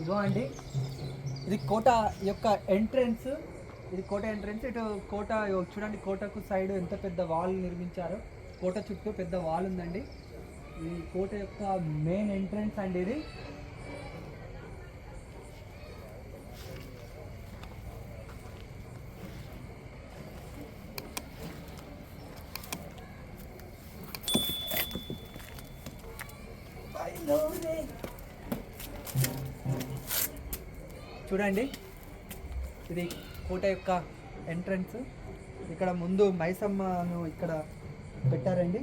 ఇగో అండి, ఇది కోట యొక్క ఎంట్రన్స్. ఇది కోట ఎంట్రన్స్. ఇటు కోట చూడండి, కోటకు సైడ్ ఎంత పెద్ద వాల్ నిర్మించారో. కోట చుట్టూ పెద్ద వాల్ ఉందండి. ఈ కోట యొక్క మెయిన్ ఎంట్రన్స్ అండి ఇది. చూడండి, ఇది కోట యొక్క ఎంట్రన్స్. ఇక్కడ ముందు మైసమ్మను ఇక్కడ పెట్టారండి.